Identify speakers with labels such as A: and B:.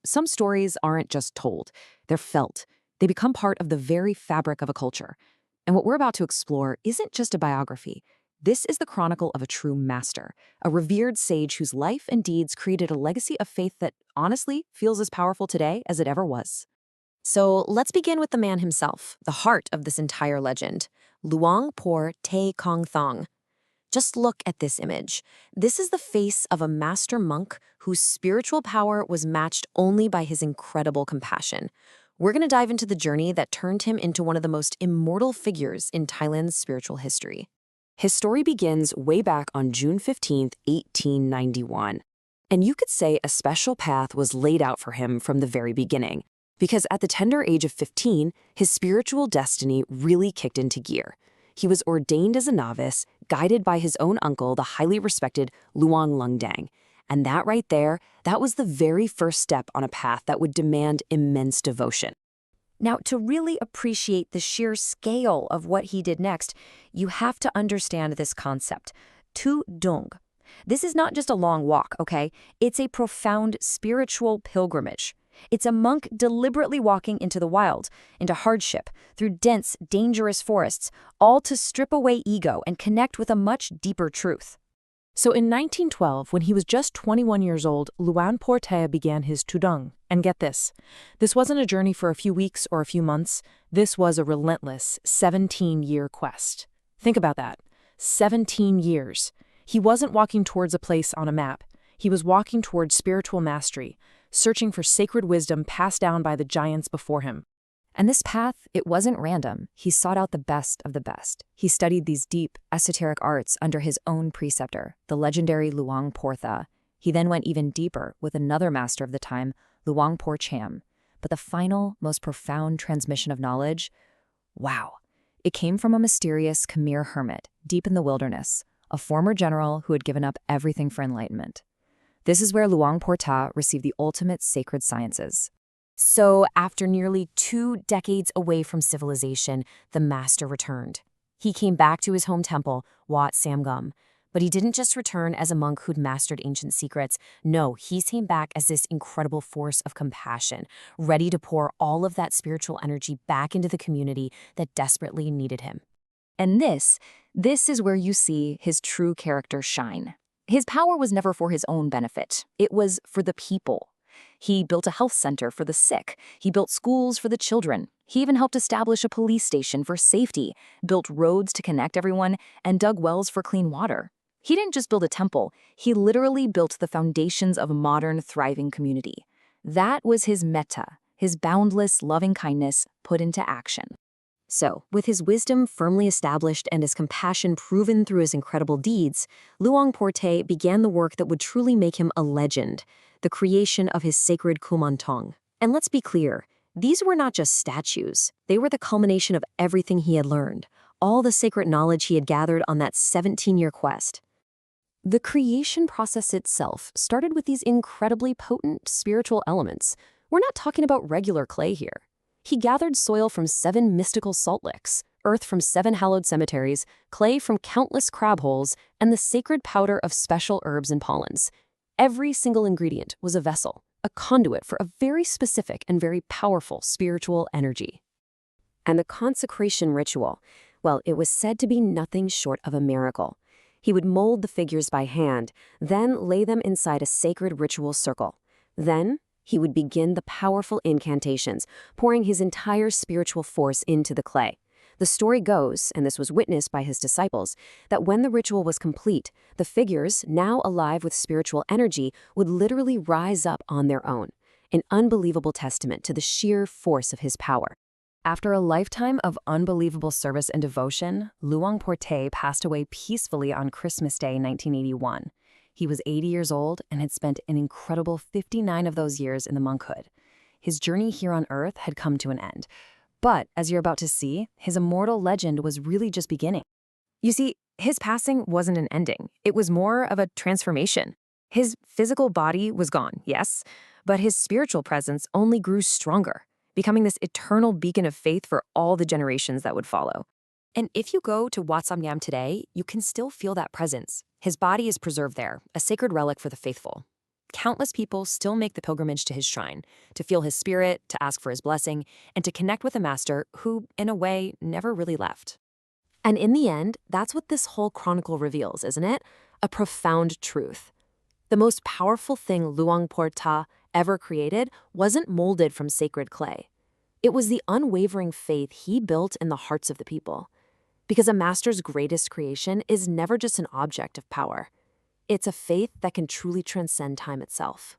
A: Some stories aren't just told, they're felt. They become part of the very fabric of a culture. And what we're about to explore isn't just a biography. This is the chronicle of a true master, a revered sage whose life and deeds created a legacy of faith that, honestly, feels as powerful today as it ever was. So let's begin with the man himself, the heart of this entire legend, Luang Pho Tae Kongthong. Just look at this image. This is the face of a master monk whose spiritual power was matched only by his incredible compassion. We're going to dive into the journey that turned him into one of the most immortal figures in Thailand's spiritual history. His story begins way back on June 15th, 1891. And you could say a special path was laid out for him from the very beginning, because at the tender age of 15, his spiritual destiny really kicked into gear. He was ordained as a novice, guided by his own uncle, the highly respected Luang Lung Daeng. And that right there, that was the very first step on a path that would demand immense devotion. Now, to really appreciate the sheer scale of what he did next, you have to understand this concept, tu dung. This is not just a long walk, okay? It's a profound spiritual pilgrimage. It's a monk deliberately walking into the wild, into hardship, through dense, dangerous forests, all to strip away ego and connect with a much deeper truth. So in 1912, when he was just 21 years old, Luang Pho Tae began his tudung. And get this wasn't a journey for a few weeks or a few months. This was a relentless 17-year quest. Think about that. 17 years. He wasn't walking towards a place on a map. He was walking towards spiritual mastery, searching for sacred wisdom passed down by the giants before him. And this path, it wasn't random. He sought out the best of the best. He studied these deep, esoteric arts under his own preceptor, the legendary Luang Pho Tae. He then went even deeper with another master of the time, Luang Por Cham. But the final, most profound transmission of knowledge, wow, it came from a mysterious Khmer hermit deep in the wilderness, a former general who had given up everything for enlightenment. This is where Luang Pho Tae received the ultimate sacred sciences. So, after nearly 2 decades away from civilization, the master returned. He came back to his home temple, Wat Sam Ngam. But he didn't just return as a monk who'd mastered ancient secrets. No, he came back as this incredible force of compassion, ready to pour all of that spiritual energy back into the community that desperately needed him. And this is where you see his true character shine. His power was never for his own benefit. It was for the people. He built a health center for the sick. He built schools for the children. He even helped establish a police station for safety, built roads to connect everyone, and dug wells for clean water. He didn't just build a temple. He literally built the foundations of a modern, thriving community. That was his metta, his boundless loving kindness put into action. So, with his wisdom firmly established and his compassion proven through his incredible deeds, Luang Pho Tae began the work that would truly make him a legend, the creation of his sacred Kumantong. And let's be clear, these were not just statues. They were the culmination of everything he had learned, all the sacred knowledge he had gathered on that 17-year quest. The creation process itself started with these incredibly potent spiritual elements. We're not talking about regular clay here. He gathered soil from 7 mystical salt licks, earth from 7 hallowed cemeteries, clay from countless crab holes, and the sacred powder of special herbs and pollens. Every single ingredient was a vessel, a conduit for a very specific and very powerful spiritual energy. And the consecration ritual, well, it was said to be nothing short of a miracle. He would mold the figures by hand, then lay them inside a sacred ritual circle. Then he would begin the powerful incantations, pouring his entire spiritual force into the clay. The story goes, and this was witnessed by his disciples, that when the ritual was complete, the figures, now alive with spiritual energy, would literally rise up on their own, an unbelievable testament to the sheer force of his power. After a lifetime of unbelievable service and devotion, Luang Pho Tae passed away peacefully on Christmas Day 1981. He was 80 years old and had spent an incredible 59 of those years in the monkhood. His journey here on Earth had come to an end. But, as you're about to see, his immortal legend was really just beginning. You see, his passing wasn't an ending. It was more of a transformation. His physical body was gone, yes, but his spiritual presence only grew stronger, becoming this eternal beacon of faith for all the generations that would follow. And if you go to Wat Sam Ngam today, you can still feel that presence. His body is preserved there, a sacred relic for the faithful.
B: countless people still make the pilgrimage to his shrine, to feel his spirit, to ask for his blessing, and to connect with a master who, in a way, never really left.
A: And in the end, that's what this whole chronicle reveals, isn't it? A profound truth. The most powerful thing Luang Pho Tae ever created wasn't molded from sacred clay. It was the unwavering faith he built in the hearts of the people. Because a master's greatest creation is never just an object of power. It's a faith that can truly transcend time itself.